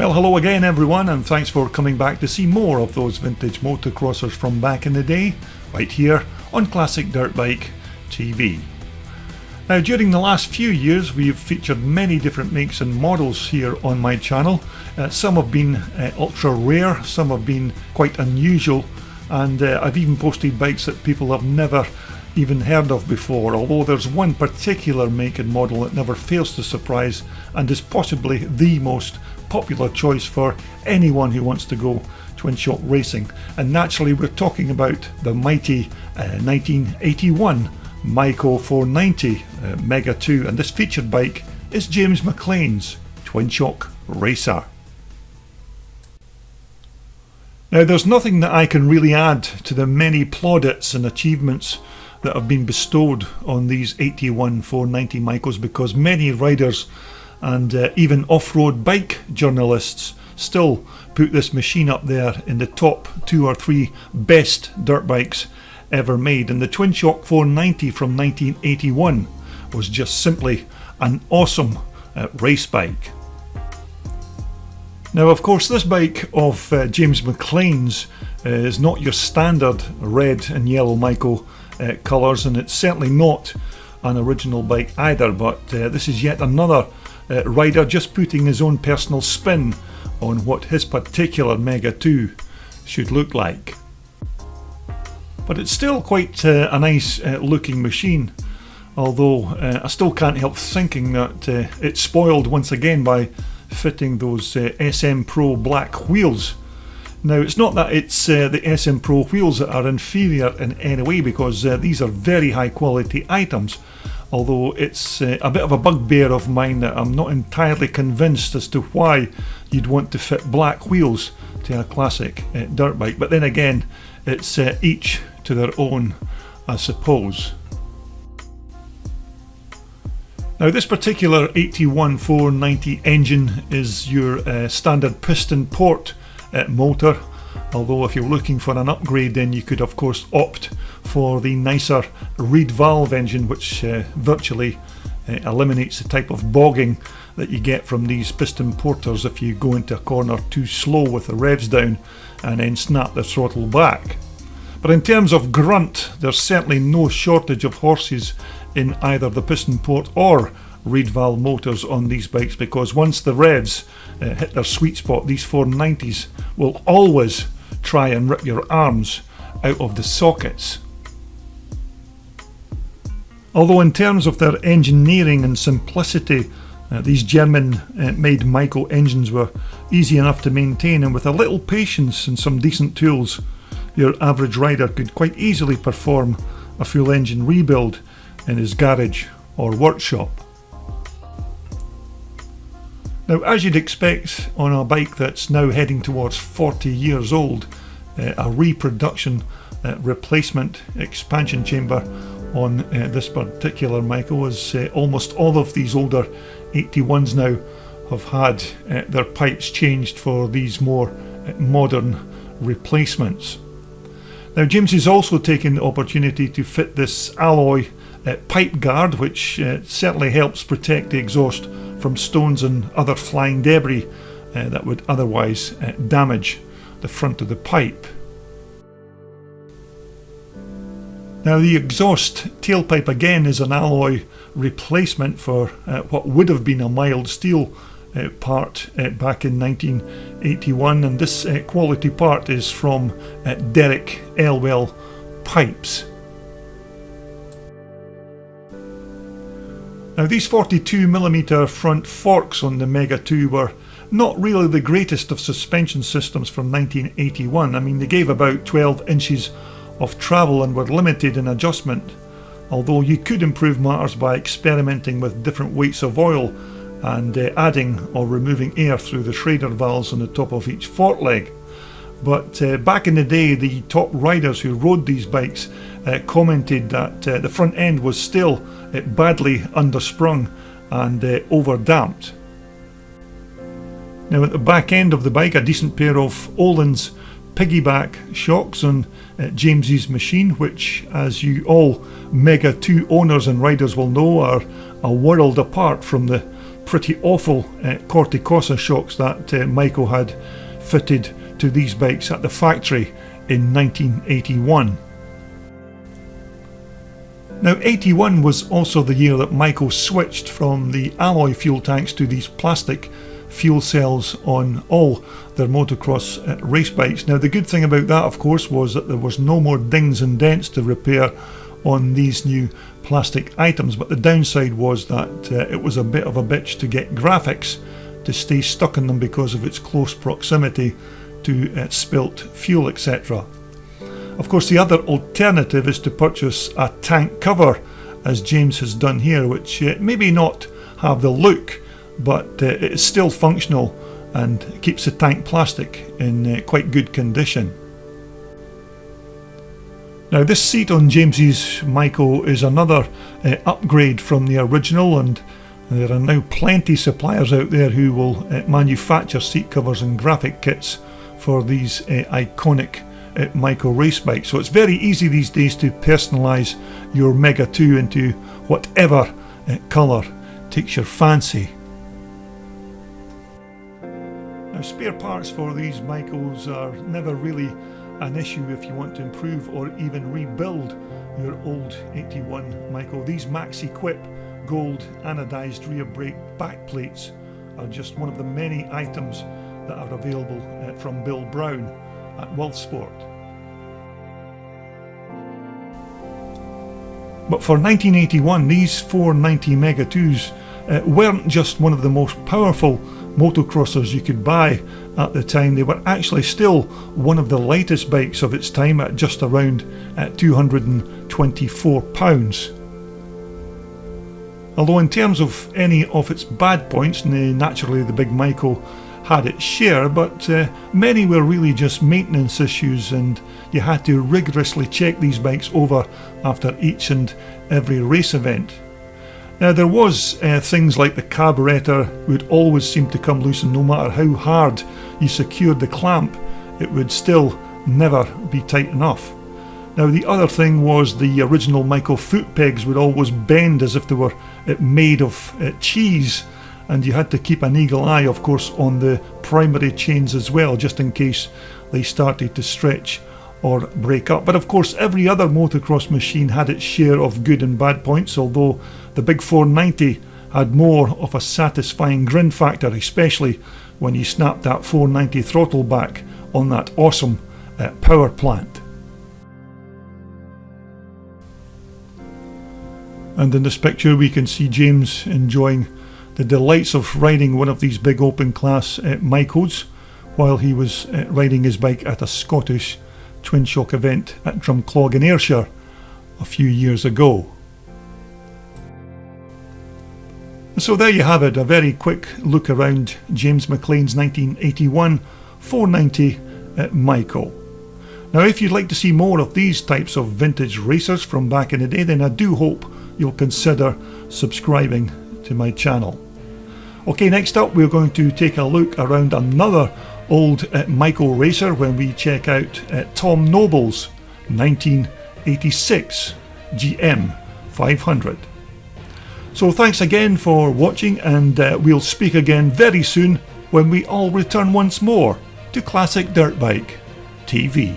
Well, hello again everyone, and thanks for coming back to see more of those vintage motocrossers from back in the day, right here on Classic Dirt Bike TV. Now, during the last few years we've featured many different makes and models here on my channel. Some have been ultra rare, some have been quite unusual, and I've even posted bikes that people have never even heard of before, although there's one particular make and model that never fails to surprise and is possibly the most popular choice for anyone who wants to go twin shock racing. And naturally we're talking about the mighty 1981 Maico 490 Mega 2, and this featured bike is James McLean's twin shock racer. Now, there's nothing that I can really add to the many plaudits and achievements that have been bestowed on these 81 490 Maicos, because many riders and even off-road bike journalists still put this machine up there in the top 2 or 3 best dirt bikes ever made. And the Twin Shock 490 from 1981 was just simply an awesome race bike. Now, of course, this bike of James McLean's is not your standard red and yellow Maico colours, and it's certainly not an original bike either, but this is yet another rider just putting his own personal spin on what his particular Mega 2 should look like. But it's still quite a nice looking machine, although I still can't help thinking that it's spoiled once again by fitting those SM Pro black wheels. Now, it's not that it's the SM Pro wheels that are inferior in any way, because these are very high quality items, although it's a bit of a bugbear of mine that I'm not entirely convinced as to why you'd want to fit black wheels to a classic dirt bike. But then again, it's each to their own, I suppose. Now, this particular 81 490 engine is your standard piston port motor, although if you're looking for an upgrade, then you could of course opt for the nicer reed valve engine, which virtually eliminates the type of bogging that you get from these piston porters if you go into a corner too slow with the revs down and then snap the throttle back. But in terms of grunt, there's certainly no shortage of horses in either the piston port or reed valve motors on these bikes, because once the revs hit their sweet spot, these 490s will always try and rip your arms out of the sockets. Although in terms of their engineering and simplicity, these German made Maico engines were easy enough to maintain, and with a little patience and some decent tools, your average rider could quite easily perform a full engine rebuild in his garage or workshop. Now, as you'd expect on a bike that's now heading towards 40 years old, a reproduction replacement expansion chamber on this particular Maico, as almost all of these older 81s now have had their pipes changed for these more modern replacements. Now, James has also taken the opportunity to fit this alloy pipe guard, which certainly helps protect the exhaust from stones and other flying debris that would otherwise damage the front of the pipe. Now, the exhaust tailpipe again is an alloy replacement for what would have been a mild steel part back in 1981, and this quality part is from Derek Elwell Pipes. Now, these 42mm front forks on the Mega 2 were not really the greatest of suspension systems from 1981. I mean, they gave about 12 inches of travel and were limited in adjustment, although you could improve matters by experimenting with different weights of oil and adding or removing air through the Schrader valves on the top of each fork leg. But back in the day, the top riders who rode these bikes commented that the front end was still badly undersprung and overdamped. Now, at the back end of the bike, a decent pair of Öhlins piggyback shocks on James's machine, which, as you all Mega 2 owners and riders will know, are a world apart from the pretty awful Corticosa shocks that Maico had fitted to these bikes at the factory in 1981. Now 81 was also the year that Maico switched from the alloy fuel tanks to these plastic fuel cells on all their motocross race bikes. Now the good thing about that, of course, was that there was no more dings and dents to repair on these new plastic items, but the downside was that it was a bit of a bitch to get graphics to stay stuck in them because of its close proximity to spilt fuel, etc. Of course, the other alternative is to purchase a tank cover, as James has done here, which maybe not have the look, but it is still functional and keeps the tank plastic in quite good condition. Now this seat on James's Maico is another upgrade from the original, and there are now plenty suppliers out there who will manufacture seat covers and graphic kits for these iconic Maico race bikes. So it's very easy these days to personalise your Mega 2 into whatever colour takes your fancy. Now spare parts for these Maicos are never really an issue if you want to improve or even rebuild your old 81 Maico. These Max Equip gold anodised rear brake back plates are just one of the many items that are available from Bill Brown at Wolfsport. But for 1981, these 490 Mega 2s weren't just one of the most powerful motocrossers you could buy at the time. They were actually still one of the lightest bikes of its time at just around 224 pounds. Although in terms of any of its bad points, naturally the big Maico had its share, but many were really just maintenance issues, and you had to rigorously check these bikes over after each and every race event. Now there was things like the carburettor would always seem to come loose, and no matter how hard you secured the clamp, it would still never be tight enough. Now the other thing was the original Maico foot pegs would always bend as if they were made of cheese, and you had to keep an eagle eye, of course, on the primary chains as well, just in case they started to stretch or break up. But of course every other motocross machine had its share of good and bad points, although the big 490 had more of a satisfying grin factor, especially when you snapped that 490 throttle back on that awesome power plant. And in this picture we can see James enjoying the delights of riding one of these big open class Maicos while he was riding his bike at a Scottish twin shock event at Drumclog in Ayrshire a few years ago. So there you have it, a very quick look around James McLean's 1981 490 Maico. Now if you'd like to see more of these types of vintage racers from back in the day, then I do hope you'll consider subscribing to my channel. Okay, next up we're going to take a look around another old Maico racer when we check out Tom Noble's 1986 GM 500. So thanks again for watching, and we'll speak again very soon when we all return once more to Classic Dirt Bike TV.